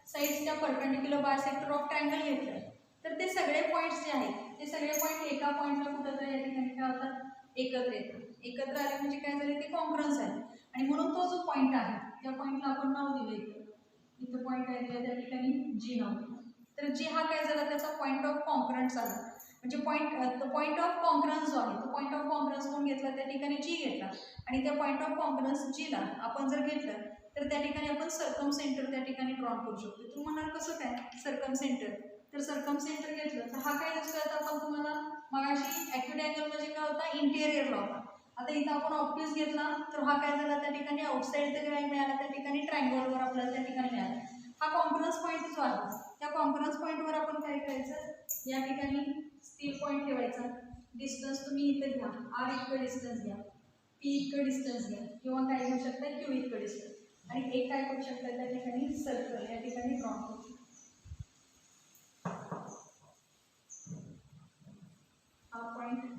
साइड्सच्या परपेंडिक्युलर बायसेक्टर ऑफ ट्रायंगल घेतलं. तर ते सगळे पॉईंट्स जे आहेत ते सगळे पॉईंट एका पॉईंटला कुठंतरी या ठिकाणी काय होतात एकत्र येतात. एकत्र आले म्हणजे काय झाले ते कॉन्फरन्स आहे आणि म्हणून तो जो पॉईंट आहे त्या पॉईंटला आपण नाव दिलं इथं पॉईंट काय दिलं त्या ठिकाणी G नाव दिलं. तर G हा काय झाला त्याचा पॉईंट ऑफ कॉन्फरन्स झाला. म्हणजे पॉईंट ऑफ कॉन्फरन्स जो आहे तो पॉईंट ऑफ कॉन्फरन्स कोण घेतला त्या ठिकाणी G घेतला आणि त्या पॉईंट ऑफ कॉन्फरन्स G ला आपण जर घेतलं तर त्या ठिकाणी आपण सर्कम सेंटर त्या ठिकाणी ड्रॉ करू शकतो. तू म्हणाल कसं काय सर्कम सेंटर, तर सर्कम सेंटर घेतलं तर हा काय दिसतोय आता आपण तुम्हाला मगाशी ॲक्यूट अँगल म्हणजे काय होता इंटेरियरला होता. आता इथं आपण ऑप्टिस घेतला तर हा काय झाला त्या ठिकाणी आउटसाइड तर काय मिळाला त्या ठिकाणी ट्रायंगलवर आपल्याला त्या ठिकाणी मिळाला. हा कॉन्फरन्स पॉईंट जो आहे त्या कॉन्फरन्स पॉईंटवर आपण काय करायचं या ठिकाणी स्टील पॉईंट ठेवायचा. डिस्टन्स तुम्ही इथं घ्या R इतकं डिस्टन्स घ्या, P इतकं डिस्टन्स घ्या किंवा काय घेऊ शकता Q इतकं डिस्टन्स आणि एक काय करू शकता त्या ठिकाणी सर्कल या ठिकाणी ड्रॉ करू शकता. हा पॉईंट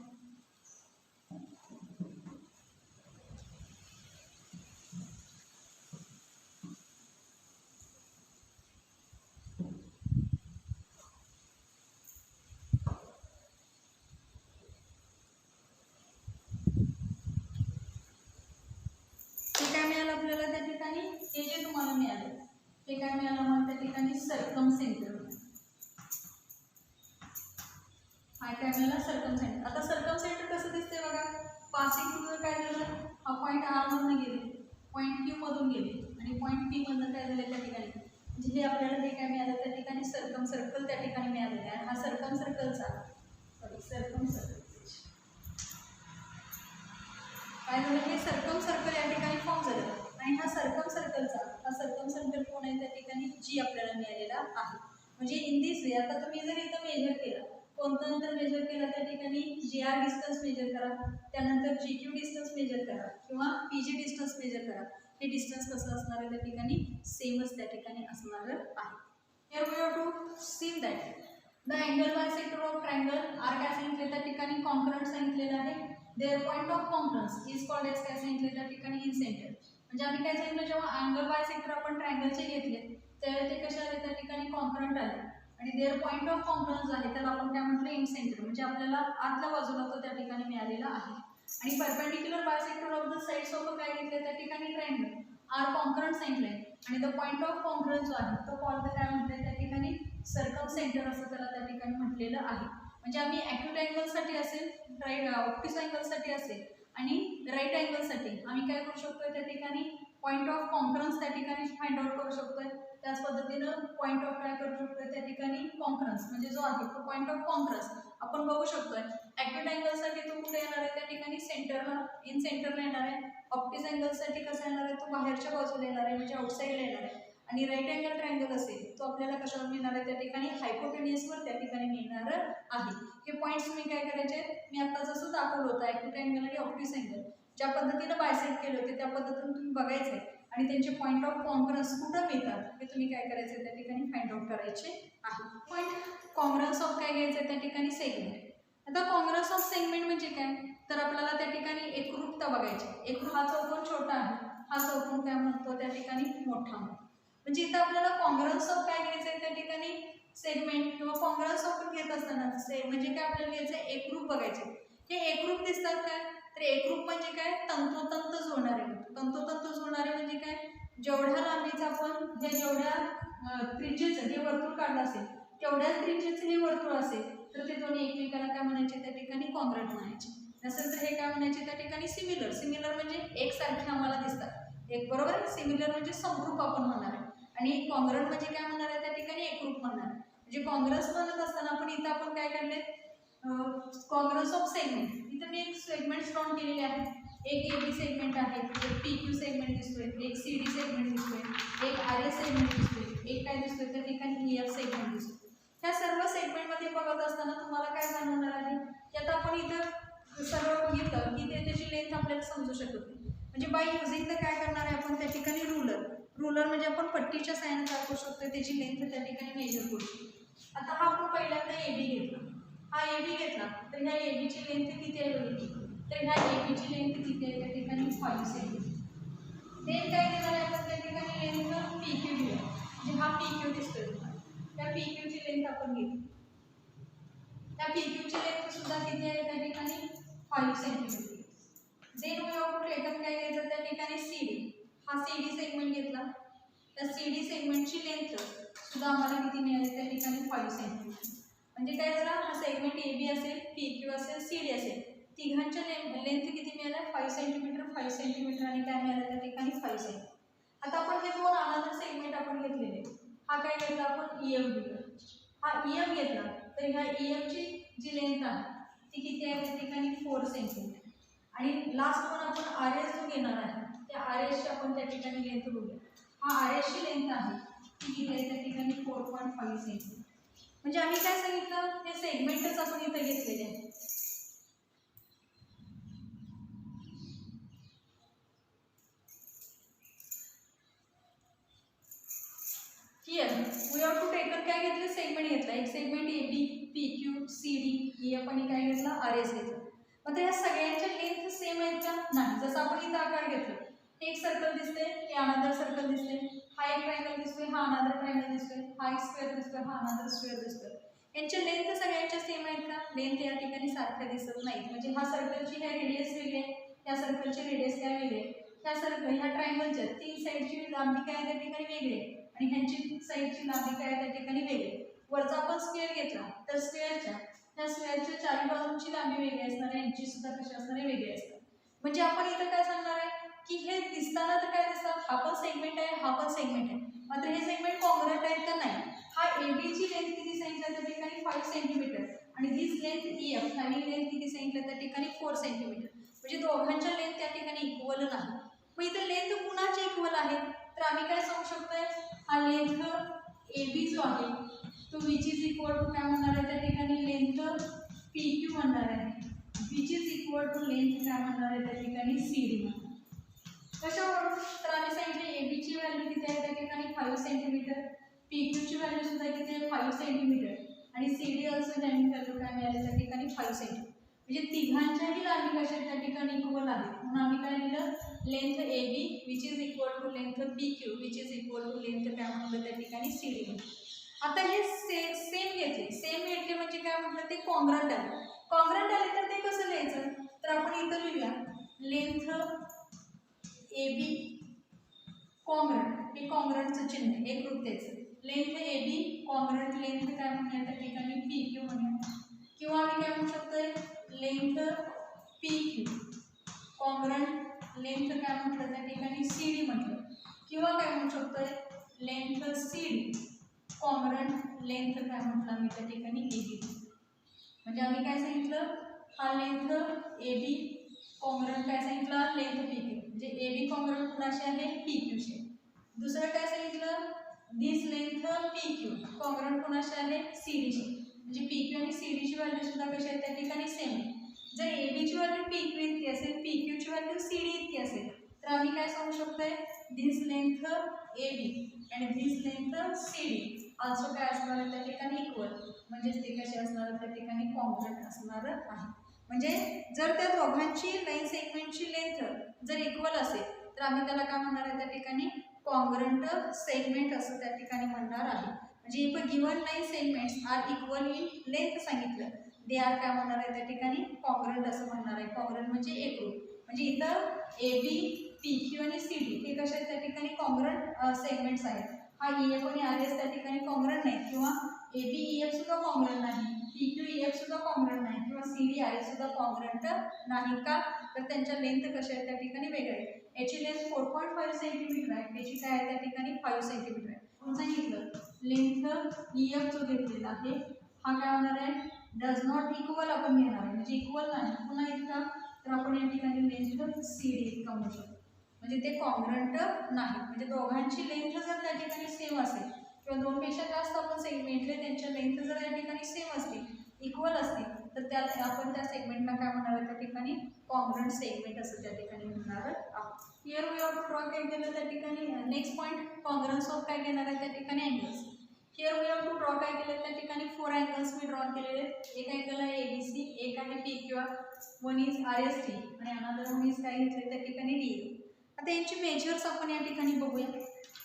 आपल्याला त्या ठिकाणी हे जे तुम्हाला मिळाले ते काय मिळालं मग त्या ठिकाणी सर्कम सेंटर. हा काय मिळाला सर्कम सेंटर. आता सर्कम सेंटर कसं दिसतंय बघा, पासिंग काय झालं हा पॉईंट R मधून गेले, पॉईंट Q मधून गेले आणि पॉईंट पी मधनं काय झालं त्या ठिकाणी म्हणजे हे आपल्याला हे काय मिळालं त्या ठिकाणी सर्कम सर्कल त्या ठिकाणी मिळालेलं आहे. हा सर्कम सर्कलचा काय झालं हे सर्कम सर्कल या ठिकाणी फॉर्म झालं आणि हा सर्कम सर्कल कोण आहे त्या ठिकाणी जी आपल्याला मिळालेला आहे. म्हणजे इन दिस वे आता तुम्ही जर इथं मेजर केलं कोणतं अंतर मेजर केलं त्या ठिकाणी जी आर डिस्टन्स मेजर करा, त्यानंतर जी क्यू डिस्टन्स मेजर करा किंवा पी जी डिस्टन्स मेजर करा. हे डिस्टन्स कसं असणार आहे त्या ठिकाणी सेमच त्या ठिकाणी असणार आहे. Here we have to see that the angle bisector of triangle are काय सांगितले त्या ठिकाणी कॉन्करंट सांगितलेलं आहे. Their point of concurrence is called as काय सांगितले त्या ठिकाणी इन सेंटर. म्हणजे आम्ही काय सांगितलं जेव्हा अँगल बायसेक्टर आपण ट्रायंगलचे घेतले त्यावेळी ते कसे आले त्या ठिकाणी कॉन्करंट आले आणि देअर पॉईंट ऑफ कॉन्करन्स आहे त्याला आपण काय म्हटलं इन सेंटर. म्हणजे आपल्याला आतल्या बाजूला तो त्या ठिकाणी मिळालेला आहे. आणि perpendicular bisector of the sides of काय घेतले त्या ठिकाणी ट्रायंगल आर कॉन्करंट सांगितलंय आणि द पॉईंट ऑफ कॉन्करन्स जो आहे तो कॉल काय म्हटलंय त्या ठिकाणी सर्कम सेंटर असं त्याला त्या ठिकाणी म्हटलेलं आहे. म्हणजे आम्ही ॲक्यूट अँगलसाठी असेल ऑप्टिस अँगलसाठी असेल आणि राईट अँगलसाठी आम्ही काय करू शकतोय त्या ठिकाणी पॉईंट ऑफ कॉन्करन्स त्या ठिकाणी फाइंड आउट करू शकतोय. त्याच पद्धतीनं पॉईंट ऑफ काय करू शकतोय त्या ठिकाणी कॉन्करन्स म्हणजे जो आहे तो पॉईंट ऑफ कॉन्करन्स आपण बघू शकतोय. ॲक्यूट अँगलसाठी तो कुठे येणार आहे त्या ठिकाणी सेंटरला इन सेंटरला येणार आहे. ऑप्टिस अँगलसाठी कसं येणार आहे तो बाहेरच्या बाजूला येणार आहे म्हणजे आउटसाईडला येणार आहे. आणि राईट अँगल ट्रायंगल असेल तो आपल्याला कशावर मिळणार आहे त्या ठिकाणी हायपोटेनियसवर त्या ठिकाणी मिळणार आहे. हे पॉईंट्स तुम्ही काय करायचे मी आता जसं दाखवलं होतं ॲक्यूट अँगल आणि ऑप्टिस अँगल ज्या पद्धतीनं बायसेक्ट केले होते त्या पद्धतीने तुम्ही बघायचे आणि त्यांचे पॉईंट ऑफ कॉन्करन्स कुठं मिळतात हे तुम्ही काय करायचे त्या ठिकाणी फाइंड आउट करायचे आहे. पॉईंट कॉन्ग्रन्स ऑफ काय घ्यायचं त्या ठिकाणी सेगमेंट. आता कॉन्ग्रन्स ऑफ सेगमेंट म्हणजे काय तर आपल्याला त्या ठिकाणी एकरूपता बघायची. एकरूप हा चौकोन छोटा आहे हा चौकोन काय म्हणतो त्या ठिकाणी मोठा म्हणतो. म्हणजे इथं आपल्याला कॉन्ग्रन्स ऑफ काय घ्यायचं आहे त्या ठिकाणी सेगमेंट किंवा कॉन्ग्रन्स ऑफ घेत असताना म्हणजे काय आपल्याला घ्यायचं एकरूप बघायचे. हे एकरूप दिसतात काय तर एकरूप म्हणजे काय तंतोतंत जोडणारे. तंतोतंत जोडणारे म्हणजे काय जेवढ्या लांबीचं आपण हे जेवढ्या त्रिज्येचं हे वर्तुळ काढलं असेल तेवढ्याच त्रिज्येचं हे वर्तुळ असेल तर ते दोन्ही एकमेकाला काय म्हणायचे त्या ठिकाणी कॉन्ग्रंट म्हणायचे. नसेल तर हे काय म्हणायचे त्या ठिकाणी सिमिलर. सिमिलर म्हणजे एकसारखे आम्हाला दिसतात एक बरोबर. सिमिलर म्हणजे समरूप आपण म्हणणार आहे आणि कॉन्ग्रंट म्हणजे काय म्हणणार आहे त्या ठिकाणी एकरूप म्हणणार आहे. म्हणजे कॉन्ग्रन्स म्हणत असताना आपण इथं आपण काय काढले कॉन्ग्रन्स ऑफ सेगमेंट. इथं मी एक सेगमेंट ड्रॉ केलेले आहे. एक AB सेगमेंट आहे, एक PQ सेगमेंट दिसतोय, एक CD सेगमेंट दिसतोय, एक RS सेगमेंट दिसतोय, एक काय दिसतोय त्या ठिकाणी EF सेगमेंट दिसतोय. ह्या सर्व सेगमेंटमध्ये बघत असताना तुम्हाला काय जाणवणार आहे की आता आपण इथं सर्व बघितलं की ते त्याची लेंथ आपल्याला समजू शकत नाही. म्हणजे बाय युझिंग द काय करणार आहे आपण त्या ठिकाणी रुलर म्हणजे आपण पट्टीच्या साहाय्याने दाखवू शकतो त्याची लेंथ त्या ठिकाणी मेजर करू शकतो. आता हा आपण पहिल्यांदा AB घेतला. हा AB घेतला तर ह्या AB ची लेंथ किती आहे बघितली तर ह्या AB ची लेंथ किती आहे त्या ठिकाणी 5 सेंटीमीटर. देन काय घेणार आहे आपण त्या ठिकाणी लेंथ PQ घेऊया. म्हणजे हा PQ दिसतोय त्या PQ ची लेंथ आपण घेऊ. त्या PQ ची लेंथ सुद्धा किती आहे त्या ठिकाणी 5 centimetre. Then we of taken काय घ्यायचं त्या ठिकाणी CD. हा CD सेगमेंट घेतला त्या CD सेगमेंटची लेंथ सुद्धा आम्हाला किती मिळाली त्या ठिकाणी 5 सेंटीमीटर. म्हणजे काय झालं हा सेगमेंट AB असेल PQ असेल CD असेल तिघांच्या लेंथ किती मिळाल्या 5 सेंटीमीटर 5 सेंटीमीटर आणि काय मिळालं त्या ठिकाणी 5 सेंटीमीटर. आता आपण हे दोन अनदर सेगमेंट आपण घेतलेले हा काय घेतला आपण EF घेतला. हा EF घेतला तर ह्या EF ची जी लेंथ आहे ती किती आहे त्या ठिकाणी 4 सेंटीमीटर. आणि लास्ट पण आपण RS जो घेणार आहे त्या RS ची आपण त्या ठिकाणी लेंथ बघूया. हा RS ची लेंथ आहे ती किती आहे त्या ठिकाणी 4.5 सेंटीमीटर. म्हणजे आम्ही काय सांगितलं हे सेगमेंटच आपण इथे घेतलेले आहे. Here we have to taken काय घेतलं सेगमेंट घेतला. एक segment AB PQ CD EF आणि काय घेतला RS घेतला. मग या सगळ्यांच्या लेंथ सेम आहेत का नाही. जसं आपण इथं आकार घेतलो एक सर्कल दिसते हे अनदर सर्कल दिसते. हा एक ट्रायंगल दिसतोय हा अनदर ट्रायंगल दिसतोय. हा एक स्क्वेअर दिसतोय हा अनदर स्क्वेअर दिसतोय. यांच्या लेंथ सगळ्यांच्या सेम आहेत का लेंथ या ठिकाणी सारख्या दिसत नाहीत. म्हणजे हा सर्कलची ह्या रेडियस वेगळी आहे ह्या सर्कलची रेडियस काय वेगळी आहे. ह्या सर्कल ह्या ट्रायंगलच्या 3 साईडची लांबी काय त्या ठिकाणी वेगळी आहे आणि ह्यांची साईडची लांबी काय त्या ठिकाणी वेगळी आहे. वरचा आपण स्क्वेअर घेतला तर ह्या स्क्वेअरच्या चारी बाजूंची लांबी वेगळी असणार आहे यांची सुद्धा कशी असणार आहे वेगळी असणार. म्हणजे आपण इथं काय सांगणार आहे की हे दिसताना तर काय दिसतं, हा पण सेगमेंट आहे, हा पण सेगमेंट आहे, मात्र हे सेगमेंट कॉन्ग्रंट आहेत का नाही. हा AB ची लेंथ किती सांगितलं त्या ठिकाणी 5 सेंटीमीटर आणि दिस लेंथ EF आणि लेंथ किती सांगितलं त्या ठिकाणी 4 सेंटीमीटर. म्हणजे दोघांच्या लेंथ त्या ठिकाणी इक्वल नाही. मग इथं लेंथ कुणाची इक्वल आहे, तर आम्ही काय सांगू शकतोय, हा लेंथ AB जो आहे तो विच इज इक्वल टू काय म्हणणार आहे त्या ठिकाणी लेंथ PQ म्हणणार आहे, which is equal to length काय म्हणणार आहे त्या ठिकाणी CD म्हणणार. कशावरून, तर आम्ही सांगितलं AB ची व्हॅल्यू किती आहे त्या ठिकाणी 5 सेंटीमीटर, PQ ची व्हॅल्यू सुद्धा किती आहे 5 सेंटीमीटर आणि CD ऑल्सो ज्यांनी व्हॅल्यू काय मिळाली त्या ठिकाणी 5 सेंटीमीटर. म्हणजे तिघांच्याही लांबी कशा त्या ठिकाणी इक्वल आहे, म्हणून आम्ही काय लिहिलं, length AB which is equal to length PQ which is equal to length काय म्हणलं त्या ठिकाणी CD. आता हे सेम घेतले म्हणजे काय म्हटलं, ते कॉन्ग्रंट आले. कॉन्ग्रंट आले तर ते कसं लिहायचं, तर आपण इथं लिहूया लेंथ AB कॉन्ग्रंट, हे कॉन्ग्रंटचं चिन्ह एकरूप द्यायचं, लेंथ AB कॉन्ग्रंट लेंथ काय म्हणूया त्या ठिकाणी PQ म्हणूया, किंवा आम्ही काय म्हणू शकतोय लेंथ PQ कॉन्ग्रंट लेंथ काय म्हटलं त्या ठिकाणी CD म्हटलं, किंवा काय म्हणू शकतोय लेंथ CD कॉन्ग्रंट लेंथ काय म्हटलं आम्ही त्या ठिकाणी AB. म्हणजे आम्ही काय सांगितलं, हा लेंथ AB कॉन्ग्रंट काय सांगितलं लेंथ PQ, म्हणजे AB कॉन्ग्रंट कुणाशी आहे PQ शी. दुसरं काय सांगितलं, दिस लेंथ PQ कॉन्ग्रंट कुणाशी आहे CD शी, म्हणजे PQ आणि CD ची व्हॅल्यू सुद्धा कशी आहे त्या ठिकाणी सेम आहे. जर AB ची व्हॅल्यू PQ इतकी असेल, PQ ची व्हॅल्यू CD इतकी असेल, तर आम्ही काय सांगू शकतोय, दिस लेंथ AB आणि दिस लेंथ CD ऑल्सो काय असणार आहे त्या ठिकाणी इक्वल, म्हणजे ते कसे असणार त्या ठिकाणी कॉन्ग्रंट असणार आहे. म्हणजे जर त्या दोघांची लाईन सेगमेंटची लेंथ जर इक्वल असेल तर आम्ही त्याला काय म्हणणार आहे त्या ठिकाणी कॉन्ग्रंट सेगमेंट असं त्या ठिकाणी म्हणणार आहे. म्हणजे if given line segments are equal in length सांगितलं, दे आर काय म्हणणार आहे त्या ठिकाणी कॉन्ग्रंट असं म्हणणार आहे. कॉन्ग्रंट म्हणजे एकरूप, म्हणजे इथं AB PQ आणि CD हे कशा आहेत त्या ठिकाणी कॉन्ग्रंट सेगमेंट्स आहेत. हा EF आणि RS त्या ठिकाणी कॉन्ग्रंट नाही, किंवा AB EF सुद्धा कॉन्ग्रंट नाही, PQ EF सुद्धा कॉन्ग्रंट नाही, किंवा CD RS सुद्धा कॉन्ग्रंट नाही. का, तर त्यांच्या लेंथ कशा आहेत त्या ठिकाणी वेगळ्या आहेत. याची लेंथ 4.5 सेंटीमीटर आहे, त्याची काय आहे त्या ठिकाणी 5 सेंटीमीटर आहे. म्हणून सांगितलं लेंथ EF जो घेतलेला आहे हा काय होणार आहे, डज नॉट इक्वल आपण घेणार आहे, म्हणजे इक्वल नाही. पुन्हा इतका, तर आपण या ठिकाणी लेंथ CD इतका म्हणू शकतो, म्हणजे ते कॉन्ग्रंट नाही. म्हणजे दोघांची लेंथ जर त्या ठिकाणी सेम असेल किंवा दोनपेक्षा जास्त आपण सेगमेंटले त्यांच्या लेंथ जर या ठिकाणी सेम असतील, इक्वल असतील, तर त्यात आपण त्या सेगमेंटला काय म्हणणार आहे त्या ठिकाणी कॉन्ग्रंट सेगमेंट असं त्या ठिकाणी म्हणणार आहोत. Here we have to draw काय केलं त्या ठिकाणी नेक्स्ट पॉईंट, कॉन्ग्रन्स ऑफ काय घेणार आहे त्या ठिकाणी angles. Here we have to draw काय केलं त्या ठिकाणी 4 अँगल्स मी ड्रॉ केलेले आहेत. एक अँगल आहे ABC, एक आहे PQ, वन इज RST आणि अनदर वन इज काय घेतलं त्या ठिकाणी DA. आता यांची मेजर्स आपण या ठिकाणी बघूया.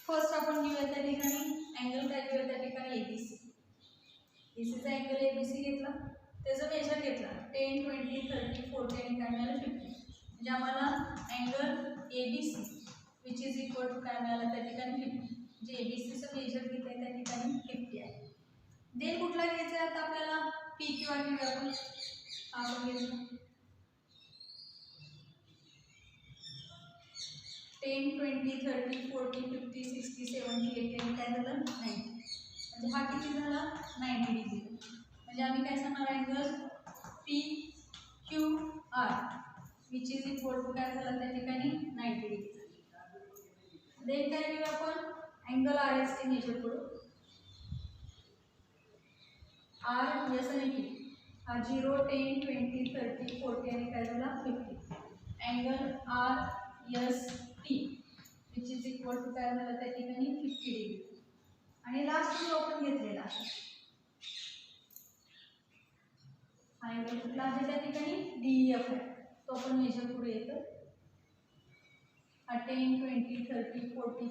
फर्स्ट आपण घेऊया त्या ठिकाणी अँगल काय घेऊया त्या ठिकाणी ABC. BCचा अँगल ABC घेतला, त्याचं मेजर घेतला 10, 20, 30, 40 आणि काय मिळालं 50. म्हणजे आम्हाला angle ABC which is equal to काय मिळालं त्या ठिकाणी 50. म्हणजे ABCचं मेजर घेतलं आहे त्या ठिकाणी 50 आहे. देन कुठला घ्यायचा आहे आता आपल्याला PQ घेऊया आपण. आपण घेऊया 10, 20, 30, 40, 50, 60, 70, 80 आणि काय झालं 90. म्हणजे हा किती झाला 90 डिग्री. म्हणजे आम्ही काय सांगणार angle PQR which is equal to काय झालं त्या ठिकाणी 90 डिग्री. देन काय घेऊया आपण अँगल RST मेजर करू. RS आणि T हा 0, 10, 20, 30, 40 आणि काय झाला 50. Angle RST which is equal to काय झालं त्या ठिकाणी 50 डिग्री. आणि लास्ट जो आपण घेतलेला अँगल कुठला आहे त्या ठिकाणी DEF आहे, तो आपण मेजर करू. येतं 10, 20, 30, 40, 50,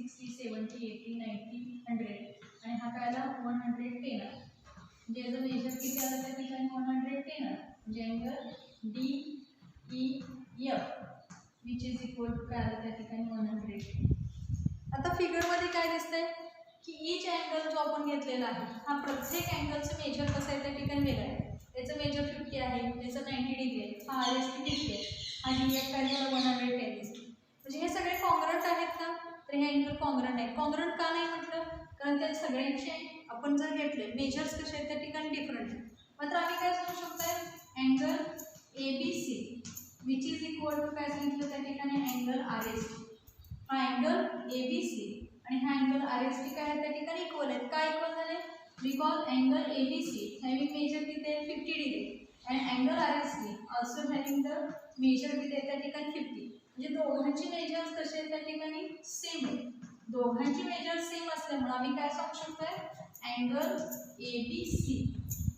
60, 70, 80, 90, 100 आणि हा काय आला 110 आहे. म्हणजे याचं मेजर किती आलं त्या ठिकाणी 110 आहे. म्हणजे angle DEF which is equal to काय आलं त्या ठिकाणी 110. आता फिगरमध्ये काय दिसतंय की ईच अँगल जो आपण घेतलेला आहे हा प्रत्येक अँगलचं मेजर कसं आहे त्या ठिकाणी वेगळं आहे. त्याचं मेजर 50 आहे, त्याचं 90 डिग्री आहे, हा RST 50 आहे आणि DEF काय झालं 110 दिसते. म्हणजे हे सगळे कॉन्ग्रंट आहेत का, तर हे अँगल कॉन्ग्रंट आहे. कॉन्ग्रंट का नाही म्हटलं, कारण त्या सगळ्यांचे आपण जर घेतले मेजर्स कसे आहेत त्या ठिकाणी डिफरंट आहे. मात्र आम्ही काय सांगू शकतो, angle ABC which is equal to काय सांगितलं त्या ठिकाणी अँगल RST. हा अँगल ABC आणि हा अँगल RST काय आहे त्या ठिकाणी इक्वल आहेत. काय इक्वल झाले, because angle ABC having measure किती आहे 50 degree and angle RST also having the measure किती आहे त्या ठिकाणी 50. म्हणजे दोघांची मेजर्स कसे आहेत त्या ठिकाणी सेम आहे. दोघांची मेजर्स सेम असल्यामुळे आम्ही काय सांगू शकतोय, अँगल ABC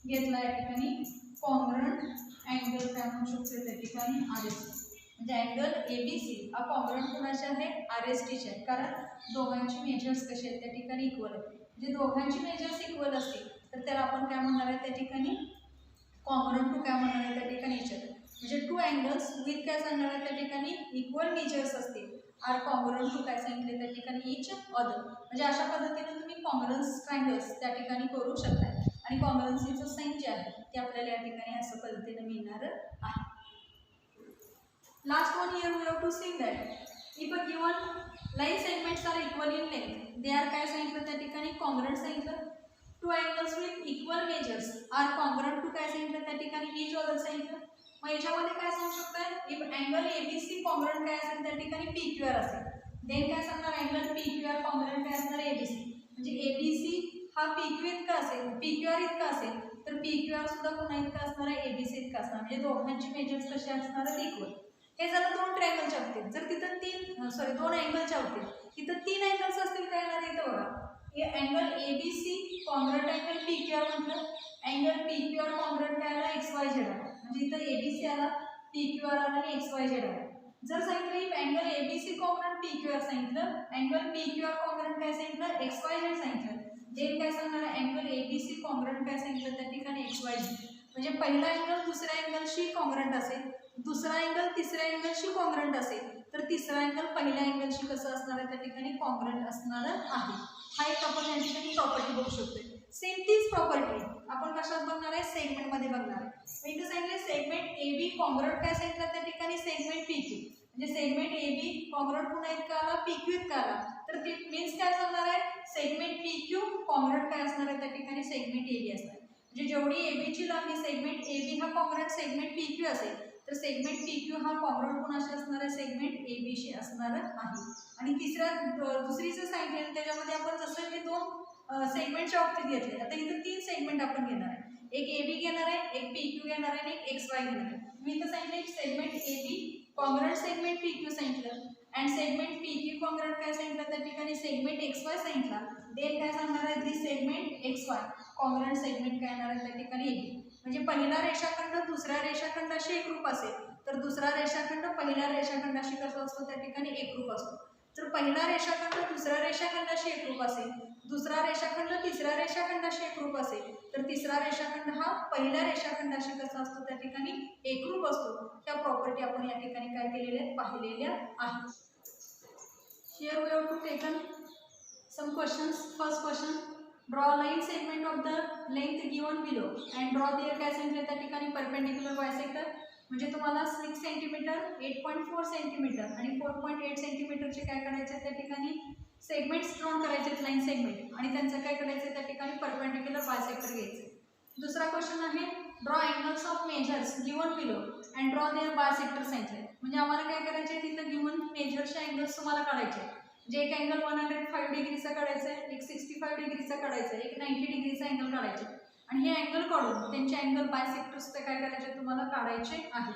घेतला या ठिकाणी कॉन्ग्रंट अँगल काय म्हणू शकतो त्या ठिकाणी RST. म्हणजे अँगल ABC हा कॉन्ग्रंट कोणाचे आहे, RSTचे आहे. कारण दोघांची मेजर्स कसे आहेत त्या ठिकाणी इक्वल आहेत. म्हणजे दोघांची मेजर्स इक्वल असतील तर त्याला आपण काय म्हणणार आहे त्या ठिकाणी कॉन्ग्रंट टू काय म्हणणार आहे त्या ठिकाणी याच्यात. म्हणजे टू अँगल्स विथ काय सांगणार आहे त्या ठिकाणी इक्वल मेजर्स असतील आर कॉन्ग्रंट टू काय सांगितले त्या ठिकाणी इच अदर. म्हणजे अशा पद्धतीने तुम्ही कॉन्ग्रन्स ट्रायंगल्स त्या ठिकाणी करू शकता आणि कॉन्ग्रन्सीचं साइन जे आहे ते आपल्याला या ठिकाणी अशा पद्धतीने मिळणार आहे. Last one here we have to see that if a given line segments are equal in length, they are काय सांगितलं त्या ठिकाणी कॉन्ग्रंट सांगितलं. Two angles with equal measures are congruent to काय सांगितलं त्या ठिकाणी इच अदर सांगितलं. मग याच्यामध्ये काय सांगू शकताय, इफ अँगल ABC कॉन्ग्रंट काय असेल त्या ठिकाणी PQR असेल, देन काय सांगणार अँगल PQR कॉन्ग्रंट काय असणार ABC. म्हणजे ABC हा PQ इतका असेल, PQR इतका असेल तर PQR सुद्धा पुन्हा इतका असणार आहे, ABC इतका असणार. म्हणजे दोघांची मेजर्स कसे असणार आहेत इक्वल. हे झालं दोन ट्रायंगलच्या बाबतीत. जर तिथं दोन अँगलच्या बाबतीत तिथं 3 अँगल्स असतील काय येणार इथं बघा, हे angle ABC congruent angle PQR म्हटलं, अँगल PQR कॉन्ग्रंट काय आला XYZ आला. म्हणजे इथं ABC आला, PQR आला आणि XYZ आला. जर सांगितलं अँगल ABC कॉन्ग्रंट PQR सांगितलं, अँगल PQR कॉन्ग्रंट काय सांगितलं XYZ सांगितलं, देन काय सांगणार अँगल ABC कॉन्ग्रंट काय सांगितलं त्या ठिकाणी XYZ. म्हणजे पहिला अँगल दुसऱ्या अँगलशी कॉन्ग्रंट असेल, दुसरा अँगल तिसऱ्या अँगलशी कॉन्ग्रंट असेल तर तिसरा अँगल पहिल्या अँगलशी कसं असणार आहे त्या ठिकाणी कॉन्ग्रंट असणार आहे. हा एक आपण या ठिकाणी प्रॉपर्टी बघू शकतो. सेम तीच प्रॉपर्टी आपण कशात बघणार आहे, सेगमेंटमध्ये बघणार आहे. इथे सांगितले सेगमेंट AB कॉन्ग्रंट काय सांगितलं त्या ठिकाणी सेगमेंट PQ. म्हणजे सेगमेंट AB कॉन्ग्रंट पुन्हा इतका आला, PQ इतका आला तर ते मीन्स काय सांगणार आहे, सेगमेंट PQ कॉन्ग्रंट काय असणार आहे त्या ठिकाणी सेगमेंट AB असणार. म्हणजे जेवढी AB ची लांबी सेगमेंट AB हा कॉन्ग्रंट सेगमेंट PQ असेल तर सेगमेंट PQ हा कॉन्ग्रंट कोणाशी असणार आहे, सेगमेंट AB शी असणार आहे. आणि दुसरी जर सांगितलं त्याच्यामध्ये आपण जसं हे दोन सेगमेंटच्या बाबतीत घेतले, आता इथं 3 सेगमेंट आपण घेणार आहे. एक AB घेणार आहे, एक PQ घेणार आहे आणि एक XY घेणार आहे. मी इथं सांगितलं segment AB congruent segment PQ सांगितलं अँड सेगमेंट PQ कॉन्ग्रंट काय सांगितलं त्या ठिकाणी सेगमेंट XY सांगितला. देन काय सांगणार आहे दिस सेगमेंट XY कॉन्ग्रंट सेगमेंट काय येणार आहे त्या ठिकाणी AB. म्हणजे पहिला रेषाखंड दुसऱ्या रेषाखंडाशी एकरूप असेल तर दुसरा रेषाखंड पहिल्या रेषाखंडाशी कसा असतो त्या ठिकाणी एकरूप असतो. तर पहिला रेषाखंड दुसऱ्या रेषाखंडाशी एकरूप असेल, दुसरा रेषाखंड तिसऱ्या रेषाखंडाशी एकरूप असेल तर तिसरा रेषाखंड हा पहिल्या रेषाखंडाशी कसा असतो त्या ठिकाणी एकरूप असतो. त्या प्रॉपर्टी आपण या ठिकाणी काय केलेल्या आहेत, पाहिलेल्या आहेत. Here we have to taken some questions. First question, draw line segment of the length given below and draw there काय सांगितलं त्या ठिकाणी परपेंडिक्युलर बायसेक्टर. म्हणजे तुम्हाला 6 सेंटीमीटर 8.4 सेंटीमीटर आणि 4.8 सेंटीमीटरचे काय करायचे त्या ठिकाणी सेगमेंट्स ड्रॉन करायचे लाईन सेगमेंट आणि त्यांचं काय करायचं त्या ठिकाणी परपेंडिक्युलर बायसेक्टर घ्यायचे. दुसरा क्वेश्चन आहे draw angles of measures given below and draw their bisector सांगितले. म्हणजे आम्हाला काय करायचे तिथं गिवन मेजरचे अँगल्स तुम्हाला काढायचे. जे एक अँगल 105 डिग्रीचा काढायचा आहे, एक 65 डिग्रीचा काढायचा आहे, एक 90 डिग्रीचा अँगल काढायचा आहे आणि हे अँगल काढून त्यांचे अँगल बायसेक्टर्स काय करायचे तुम्हाला काढायचे आहे.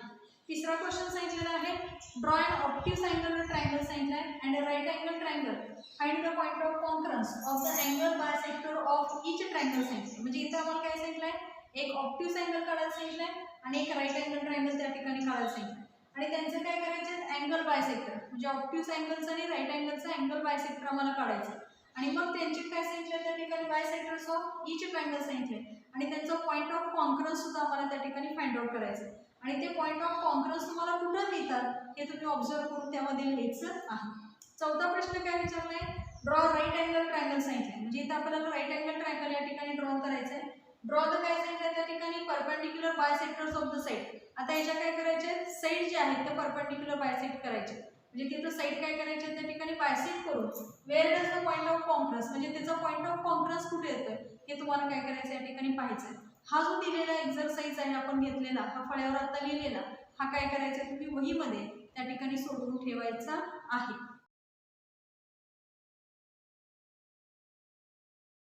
तिसरा क्वेश्चन सांगितलेला आहे draw an obtuse angle triangle सांगितलं आहे and right angle triangle find the point of concurrence of the angle bisector of each triangle सांगितलं. म्हणजे इथं आम्हाला काय सांगितलं आहे, एक ऑब्ट्यूज अँगल काढायला सांगितलं आहे आणि एक राईट अँगल ट्रायंगल त्या ठिकाणी काढायला सांगितलं आणि त्यांचं काय करायचं अँगल बायसेक्टर. म्हणजे ऑब्ट्यूज अँगलचं आणि राईट अँगलचं अँगल बायसेक्टर आम्हाला काढायचं आणि मग त्यांचे काय सांगितलं त्या ठिकाणी बायसेक्टर्स ऑफ ईच ट्रायंगल सांगितले आणि त्यांचं पॉइंट ऑफ कॉन्करन्स सुद्धा आम्हाला त्या ठिकाणी फाइंड आउट करायचं आणि ते पॉइंट ऑफ कॉन्करन्स तुम्हाला कुठं लिहितात हे तुम्ही ऑब्झर्व करून त्यामध्ये लिहायचं आहे. चौथा प्रश्न काय विचारला आहे, ड्रॉ राईट अँगल ट्रायंगल सांगितलं. म्हणजे इथं आपल्याला राईट अँगल ट्रायंगल या ठिकाणी ड्रॉ करायचं आहे. ड्रॉ द काय सांगितलं त्या ठिकाणी perpendicular bisectors of the side. आता याच्या काय करायचे साइड जे आहेत ते परपेंडिक्युलर बायसेक्ट करायचे. म्हणजे तिथं साईड काय करायची आहे, त्या ठिकाणी बायसेक्ट करून where does the point of contrast, म्हणजे त्याचा पॉईंट ऑफ कॉन्ट्रास्ट कुठे येतोय हे तुम्हाला काय करायचं या ठिकाणी पाहायचं आहे. हा जो दिलेला एक्झरसाइज आहे आपण घेतलेला, हा फळ्यावर आता लिहिलेला, हा काय करायचा तुम्ही वहीमध्ये त्या ठिकाणी सोडवून ठेवायचा आहे.